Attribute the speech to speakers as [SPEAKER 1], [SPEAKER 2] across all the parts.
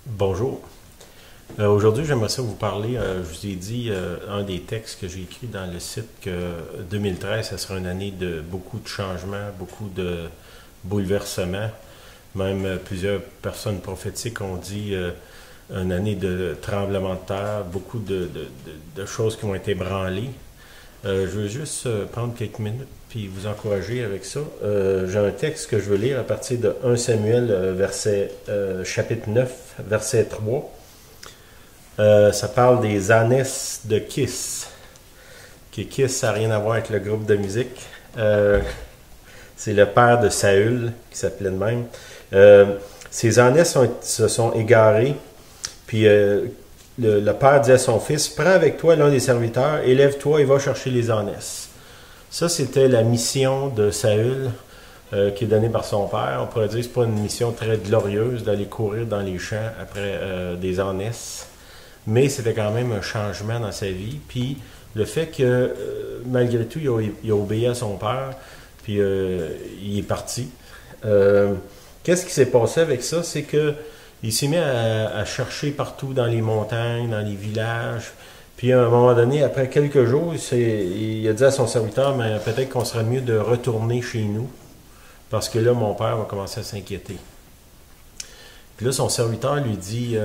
[SPEAKER 1] Bonjour. Aujourd'hui, j'aimerais ça vous parler, je vous ai dit, un des textes que j'ai écrit dans le site que 2013, ça sera une année de beaucoup de changements, beaucoup de bouleversements. Même plusieurs personnes prophétiques ont dit une année de tremblement de terre, beaucoup de choses qui ont été branlées. Je veux juste prendre quelques minutes puis vous encourager avec ça. J'ai un texte que je veux lire à partir de 1 Samuel, chapitre 9, verset 3. Ça parle des ânesses de Kiss. Kiss, ça n'a rien à voir avec le groupe de musique. C'est le père de Saül, qui s'appelait de même. Ces ânesses se sont égarés, puis le père dit à son fils, prends avec toi l'un des serviteurs, élève-toi et va chercher les ânesses. Ça, c'était la mission de Saül qui est donnée par son père. On pourrait dire que ce n'est pas une mission très glorieuse d'aller courir dans les champs après des ânesses, mais c'était quand même un changement dans sa vie. Puis le fait que, malgré tout, il a obéi à son père, puis il est parti. Qu'est-ce qui s'est passé avec ça? C'est que il s'est mis à chercher partout dans les montagnes, dans les villages. Puis à un moment donné, après quelques jours, il a dit à son serviteur, mais peut-être qu'on serait mieux de retourner chez nous, parce que là, mon père va commencer à s'inquiéter. Puis là, son serviteur lui dit,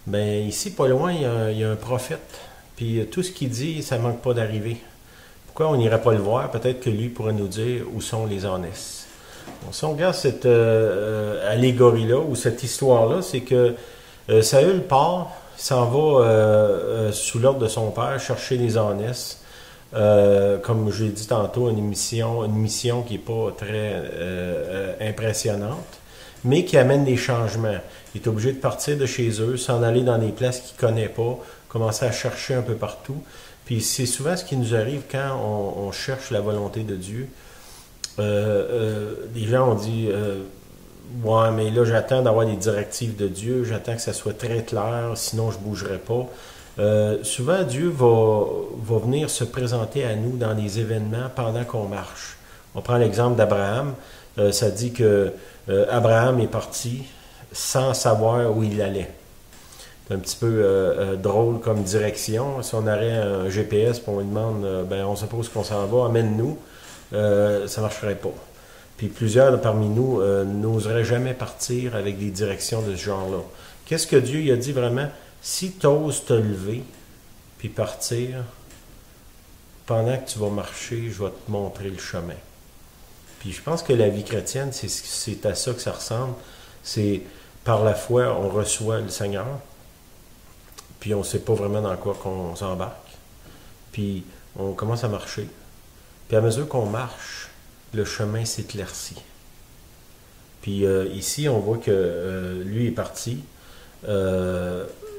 [SPEAKER 1] ben ici, pas loin, il y a un prophète. Puis tout ce qu'il dit, ça manque pas d'arriver. Pourquoi on n'irait pas le voir? Peut-être que lui pourrait nous dire où sont les ânesses. Bon, si on regarde cette allégorie-là, ou cette histoire-là, c'est que Saül part, s'en va sous l'ordre de son père chercher les ânesses. Comme je l'ai dit tantôt, une mission qui n'est pas très impressionnante, mais qui amène des changements. Il est obligé de partir de chez eux, s'en aller dans des places qu'il ne connaît pas, commencer à chercher un peu partout. Puis c'est souvent ce qui nous arrive quand on cherche la volonté de Dieu. Des gens ont dit ouais, mais là j'attends d'avoir des directives de Dieu, j'attends que ça soit très clair, sinon je ne bougerai pas. Souvent Dieu va venir se présenter à nous dans des événements pendant qu'on marche. On prend l'exemple d'Abraham. Ça dit que Abraham est parti sans savoir où il allait. C'est un petit peu drôle comme direction. Si on aurait un GPS et on lui demande ben, on suppose qu'on s'en va, amène-nous, ça ne marcherait pas. Puis plusieurs parmi nous n'oseraient jamais partir avec des directions de ce genre-là. Qu'est-ce que Dieu il a dit vraiment? Si tu oses te lever puis partir, pendant que tu vas marcher, je vais te montrer le chemin. Puis je pense que la vie chrétienne, c'est à ça que ça ressemble. C'est par la foi, on reçoit le Seigneur, puis on ne sait pas vraiment dans quoi qu'on s'embarque. Puis on commence à marcher. Puis à mesure qu'on marche, le chemin s'éclaircit. Puis ici, on voit que lui est parti,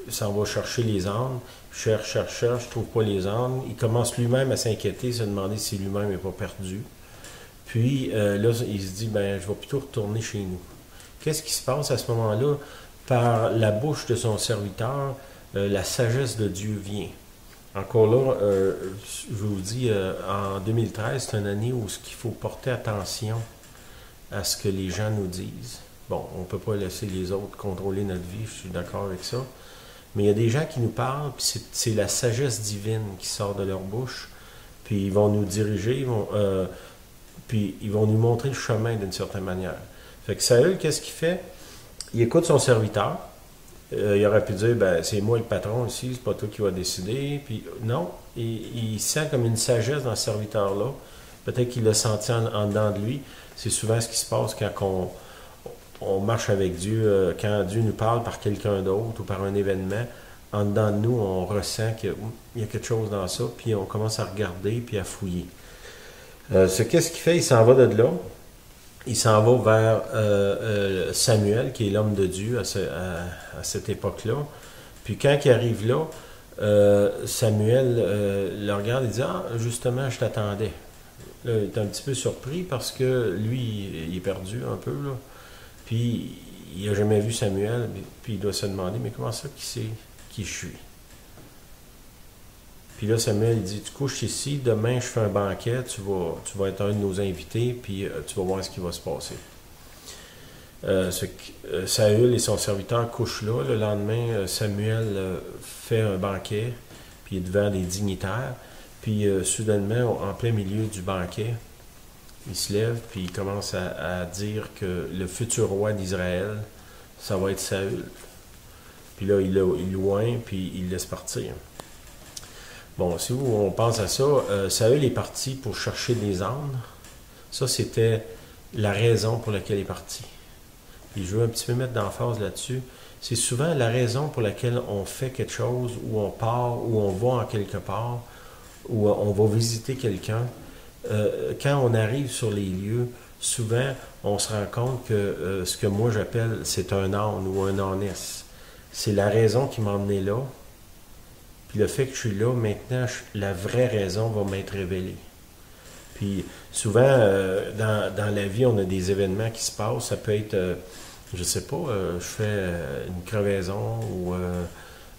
[SPEAKER 1] s'en va chercher les ânes, cherche, je ne trouve pas les ânes. Il commence lui-même à s'inquiéter, se demander si lui-même n'est pas perdu. Puis là, il se dit, ben, je vais plutôt retourner chez nous. Qu'est-ce qui se passe à ce moment-là? Par la bouche de son serviteur, la sagesse de Dieu vient. Encore là, je vous dis, en 2013, c'est une année où il faut porter attention à ce que les gens nous disent. Bon, on ne peut pas laisser les autres contrôler notre vie, je suis d'accord avec ça. Mais il y a des gens qui nous parlent, puis c'est la sagesse divine qui sort de leur bouche, puis ils vont nous diriger, puis ils vont nous montrer le chemin d'une certaine manière. Fait que Saül, qu'est-ce qu'il fait? Il écoute son serviteur. Il aurait pu dire, ben, c'est moi le patron ici, c'est pas toi qui vas décider. Puis non, il sent comme une sagesse dans ce serviteur-là. Peut-être qu'il l'a senti en dedans de lui. C'est souvent ce qui se passe quand on marche avec Dieu, quand Dieu nous parle par quelqu'un d'autre ou par un événement. En dedans de nous, on ressent qu'il y a quelque chose dans ça, puis on commence à regarder puis à fouiller. Qu'est-ce qu'il fait? Il s'en va de là. Il s'en va vers Samuel, qui est l'homme de Dieu à cette époque-là. Puis quand il arrive là, Samuel le regarde et dit « Ah, justement, je t'attendais. » Là, il est un petit peu surpris parce que lui, il est perdu un peu, là. Puis il n'a jamais vu Samuel, puis il doit se demander « Mais comment ça qu'il sait qui je suis? » Puis là, Samuel il dit, tu couches ici, demain je fais un banquet, tu vas être un de nos invités, puis tu vas voir ce qui va se passer. Saül et son serviteur couchent là. Le lendemain, Samuel fait un banquet, puis il est devant des dignitaires. Puis soudainement, en plein milieu du banquet, il se lève, puis il commence à dire que le futur roi d'Israël, ça va être Saül. Puis là, il loin, puis il laisse partir. Bon, si on pense à ça, Saül est parti pour chercher des ânes. Ça, c'était la raison pour laquelle il est parti. Et je veux un petit peu mettre d'emphase là-dessus. C'est souvent la raison pour laquelle on fait quelque chose, ou on part, ou on va en quelque part, ou on va visiter quelqu'un. Quand on arrive sur les lieux, souvent, on se rend compte que ce que moi j'appelle, c'est un âne ou un ânesse. C'est la raison qui m'a emmené là. Puis le fait que je suis là, maintenant, la vraie raison va m'être révélée. Puis souvent, dans la vie, on a des événements qui se passent. Ça peut être, je sais pas, je fais une crevaison ou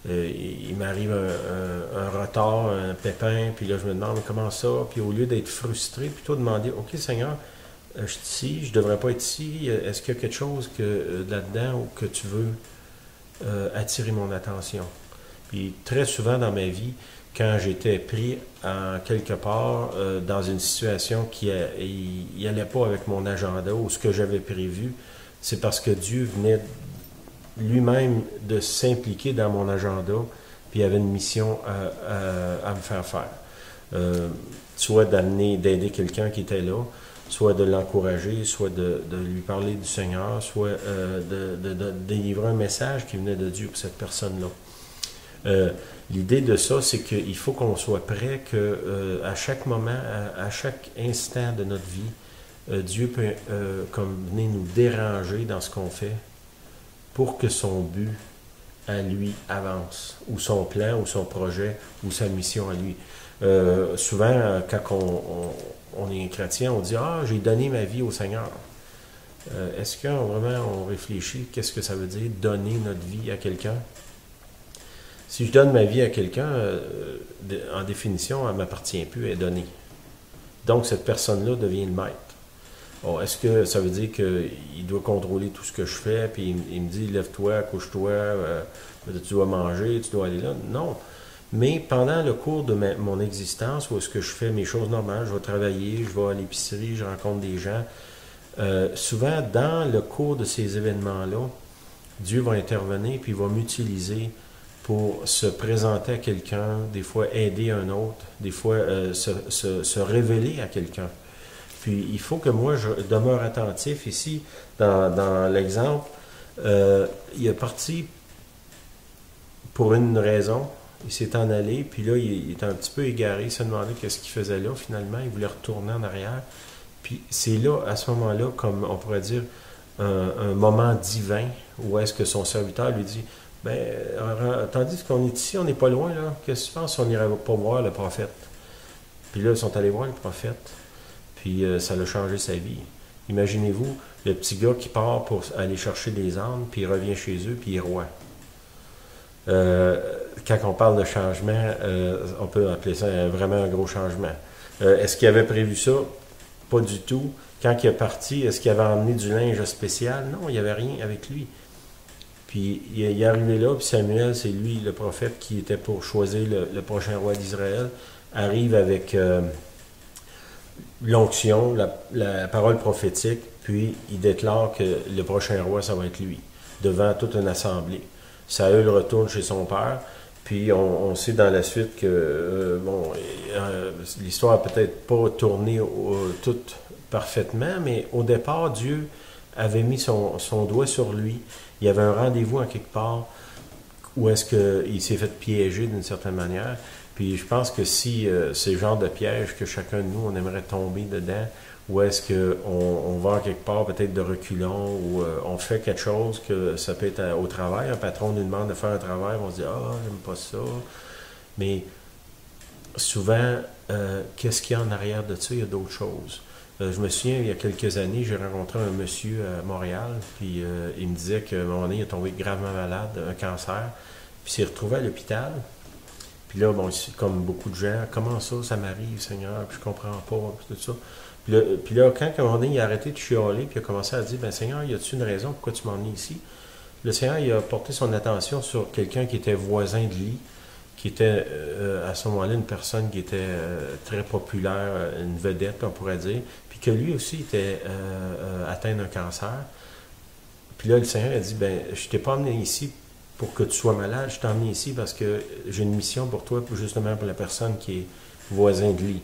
[SPEAKER 1] il m'arrive un retard, un pépin, puis là, je me demande comment ça. Puis au lieu d'être frustré, plutôt demander, OK, Seigneur, je suis ici, je ne devrais pas être ici. Est-ce qu'il y a quelque chose là-dedans ou que tu veux attirer mon attention? Puis très souvent dans ma vie, quand j'étais pris en quelque part dans une situation qui n'allait pas avec mon agenda ou ce que j'avais prévu, c'est parce que Dieu venait lui-même de s'impliquer dans mon agenda, puis il avait une mission à me faire faire. Soit d'aider quelqu'un qui était là, soit de l'encourager, soit de lui parler du Seigneur, soit de délivrer un message qui venait de Dieu pour cette personne-là. L'idée de ça, c'est qu'il faut qu'on soit prêt que à chaque moment, à chaque instant de notre vie, Dieu peut comme venir nous déranger dans ce qu'on fait pour que son but à lui avance, ou son plan, ou son projet, ou sa mission à lui. Souvent, quand on est chrétien, on dit « Ah, j'ai donné ma vie au Seigneur ». Est-ce que vraiment on réfléchit, qu'est-ce que ça veut dire, donner notre vie à quelqu'un? Si je donne ma vie à quelqu'un, en définition, elle ne m'appartient plus, elle est donnée. Donc, cette personne-là devient le maître. Bon, est-ce que ça veut dire qu'il doit contrôler tout ce que je fais, puis il me dit, lève-toi, couche-toi, tu dois manger, tu dois aller là? Non. Mais pendant le cours de mon existence, où est-ce que je fais mes choses normales, je vais travailler, je vais à l'épicerie, je rencontre des gens, souvent, dans le cours de ces événements-là, Dieu va intervenir, puis il va m'utiliser pour se présenter à quelqu'un, des fois aider un autre, des fois se révéler à quelqu'un. Puis il faut que moi, je demeure attentif. Ici, dans l'exemple, il est parti pour une raison, il s'est en allé, puis là, il était un petit peu égaré, il se demandait qu'est-ce qu'il faisait là, finalement, il voulait retourner en arrière. Puis c'est là, à ce moment-là, comme on pourrait dire, un moment divin, où est-ce que son serviteur lui dit, ben, tandis qu'on est ici, on n'est pas loin, là. Qu'est-ce que tu penses si on n'irait pas voir le prophète? Puis là, ils sont allés voir le prophète. Puis ça a changé sa vie. Imaginez-vous, le petit gars qui part pour aller chercher des ânes, puis il revient chez eux, puis il est roi. Quand on parle de changement, on peut appeler ça vraiment un gros changement. Est-ce qu'il avait prévu ça? Pas du tout. Quand il est parti, est-ce qu'il avait emmené du linge spécial? Non, il n'y avait rien avec lui. Puis il est arrivé là, puis Samuel, c'est lui, le prophète, qui était pour choisir le prochain roi d'Israël, arrive avec l'onction, la parole prophétique, puis il déclare que le prochain roi, ça va être lui, devant toute une assemblée. Saül retourne chez son père, puis on sait dans la suite que, l'histoire n'a peut-être pas tourné toute parfaitement, mais au départ, Dieu avait mis son doigt sur lui. Il y avait un rendez-vous en quelque part où est-ce qu'il s'est fait piéger d'une certaine manière. Puis je pense que si c'est le genre de piège que chacun de nous, on aimerait tomber dedans, ou est-ce qu'on va en quelque part peut-être de reculons, ou on fait quelque chose que ça peut être au travail, un patron nous demande de faire un travail, on se dit « Ah, j'aime pas ça ». Mais souvent, qu'est-ce qu'il y a en arrière de ça? Il y a d'autres choses. Je me souviens, il y a quelques années, j'ai rencontré un monsieur à Montréal, puis il me disait qu'à un moment donné, il est tombé gravement malade, un cancer, puis il s'est retrouvé à l'hôpital. Puis là, bon, comme beaucoup de gens, comment ça m'arrive, Seigneur, puis je comprends pas, puis tout ça. Puis là, quand à un moment donné, il a arrêté de chialer, puis il a commencé à dire, ben Seigneur, y a-t-il une raison pourquoi tu m'as emmené ici? Le Seigneur, il a porté son attention sur quelqu'un qui était voisin de lui, qui était à ce moment-là une personne qui était très populaire, une vedette, on pourrait dire, puis que lui aussi était atteint d'un cancer. Puis là, le Seigneur a dit, ben, je t'ai pas emmené ici pour que tu sois malade, je t'ai emmené ici parce que j'ai une mission pour toi, justement pour la personne qui est voisin de lui.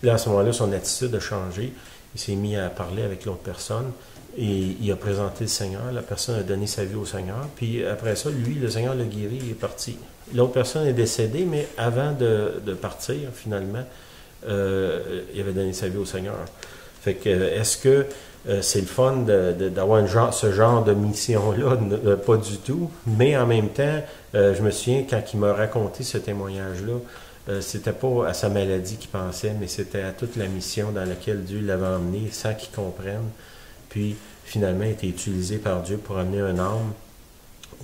[SPEAKER 1] Là, à ce moment-là, son attitude a changé. Il s'est mis à parler avec l'autre personne et il a présenté le Seigneur. La personne a donné sa vie au Seigneur. Puis après ça, lui, le Seigneur l'a guéri, il est parti. L'autre personne est décédée, mais avant de partir, finalement, il avait donné sa vie au Seigneur. Fait que, est-ce que c'est le fun d'avoir ce genre de mission-là? Pas du tout. Mais en même temps, je me souviens, quand il m'a raconté ce témoignage-là, c'était pas à sa maladie qu'il pensait, mais c'était à toute la mission dans laquelle Dieu l'avait emmené sans qu'il comprenne. Puis, finalement, il a été utilisé par Dieu pour amener un âme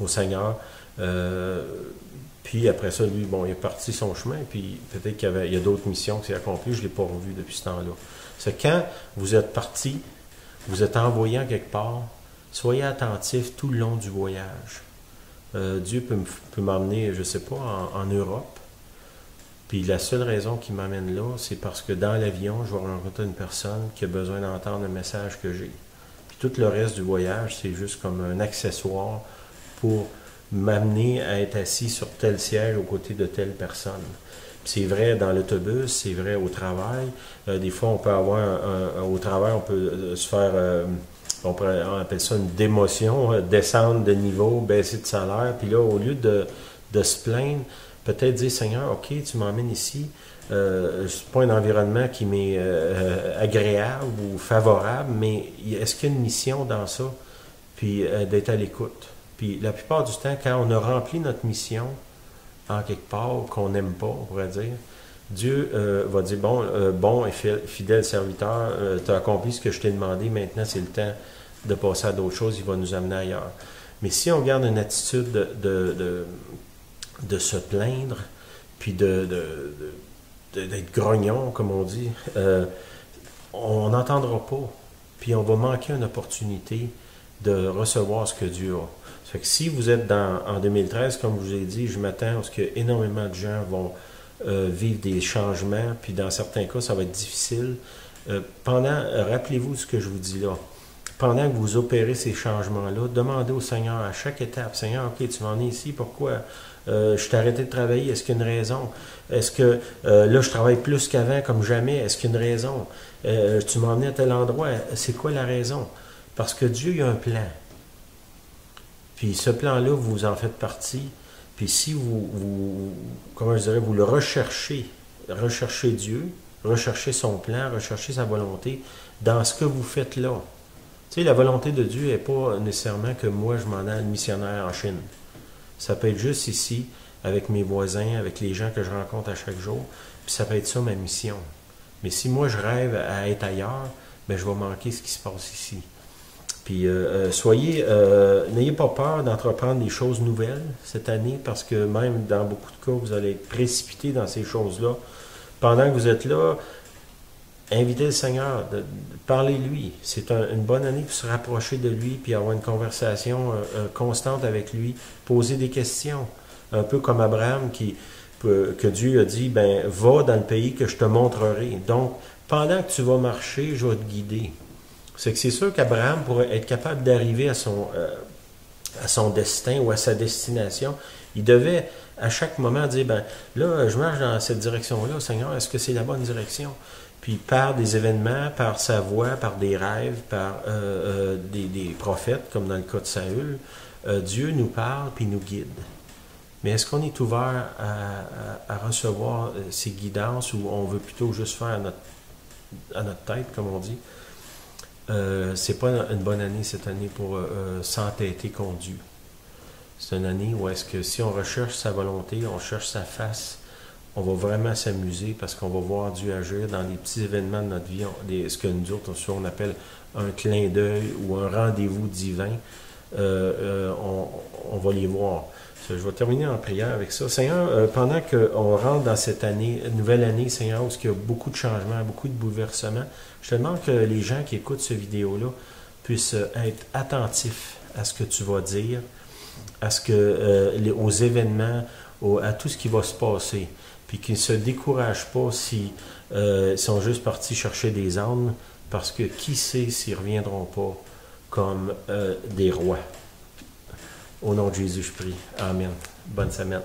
[SPEAKER 1] au Seigneur. Puis, après ça, lui, bon, il est parti son chemin, puis peut-être qu'il y a d'autres missions qui s'est accomplies, je ne l'ai pas revu depuis ce temps-là. C'est quand vous êtes parti, vous êtes envoyé en quelque part, soyez attentifs tout le long du voyage. Dieu peut m'emmener, je ne sais pas, en Europe. Puis la seule raison qui m'amène là, c'est parce que dans l'avion, je vais rencontrer une personne qui a besoin d'entendre le message que j'ai. Puis tout le reste du voyage, c'est juste comme un accessoire pour m'amener à être assis sur tel siège aux côtés de telle personne. C'est vrai dans l'autobus, c'est vrai au travail. Des fois, on peut avoir au travail, on peut se faire, on appelle ça une démotion, descendre de niveau, baisser de salaire. Puis là, au lieu de se plaindre, peut-être dire, Seigneur, OK, tu m'emmènes ici, c'est pas un environnement qui m'est agréable ou favorable, mais est-ce qu'il y a une mission dans ça? Puis d'être à l'écoute. Puis la plupart du temps, quand on a rempli notre mission, en quelque part, qu'on n'aime pas, on pourrait dire, Dieu va dire, bon et fidèle serviteur, tu as accompli ce que je t'ai demandé, maintenant c'est le temps de passer à d'autres choses, il va nous amener ailleurs. Mais si on garde une attitude de se plaindre, puis d'être grognon, comme on dit, on n'entendra pas. Puis on va manquer une opportunité de recevoir ce que Dieu a. Ça fait que si vous êtes en 2013, comme je vous ai dit, je m'attends à ce que énormément de gens vont vivre des changements, puis dans certains cas, ça va être difficile. Rappelez-vous ce que je vous dis là. Pendant que vous opérez ces changements-là, demandez au Seigneur à chaque étape, Seigneur, OK, tu m'en es ici, pourquoi? Je t'ai arrêté de travailler, est-ce qu'il y a une raison? Est-ce que là, je travaille plus qu'avant, comme jamais, est-ce qu'il y a une raison? Tu m'as emmené à tel endroit, c'est quoi la raison? Parce que Dieu, il a un plan. Puis ce plan-là, vous en faites partie. Puis si comment je dirais, vous le recherchez Dieu, recherchez son plan, recherchez sa volonté dans ce que vous faites là. Tu sais, la volonté de Dieu n'est pas nécessairement que moi, je m'en aille missionnaire en Chine. Ça peut être juste ici, avec mes voisins, avec les gens que je rencontre à chaque jour, puis ça peut être ça ma mission. Mais si moi, je rêve à être ailleurs, bien, je vais manquer ce qui se passe ici. Puis, n'ayez pas peur d'entreprendre des choses nouvelles cette année, parce que même dans beaucoup de cas, vous allez être précipité dans ces choses-là. Pendant que vous êtes là, invitez le Seigneur, parlez-lui. C'est une bonne année pour se rapprocher de lui, puis avoir une conversation constante avec lui, poser des questions. Un peu comme Abraham que Dieu a dit, ben va dans le pays que je te montrerai. Donc, pendant que tu vas marcher, je vais te guider. C'est sûr qu'Abraham, pour être capable d'arriver à son destin ou à sa destination, il devait à chaque moment dire, ben là, je marche dans cette direction-là, Seigneur, est-ce que c'est la bonne direction? Puis par des événements, par sa voix, par des rêves, par des prophètes, comme dans le cas de Saül, Dieu nous parle puis nous guide. Mais est-ce qu'on est ouvert à recevoir ces guidances ou on veut plutôt juste faire à notre tête, comme on dit? C'est pas une bonne année cette année pour s'entêter contre Dieu. C'est une année où est-ce que si on recherche sa volonté, on cherche sa face, on va vraiment s'amuser parce qu'on va voir Dieu agir dans les petits événements de notre vie, ce que nous autres, on appelle un clin d'œil ou un rendez-vous divin. On va les voir. Je vais terminer en prière avec ça. Seigneur, pendant qu'on rentre dans cette année, nouvelle année, Seigneur, où il y a beaucoup de changements, beaucoup de bouleversements, je te demande que les gens qui écoutent cette vidéo-là puissent être attentifs à ce que tu vas dire, à ce que, aux événements, à tout ce qui va se passer, puis qu'ils ne se découragent pas si sont juste partis chercher des âmes, parce que qui sait s'ils ne reviendront pas comme des rois. Au nom de Jésus, je prie. Amen. Bonne semaine.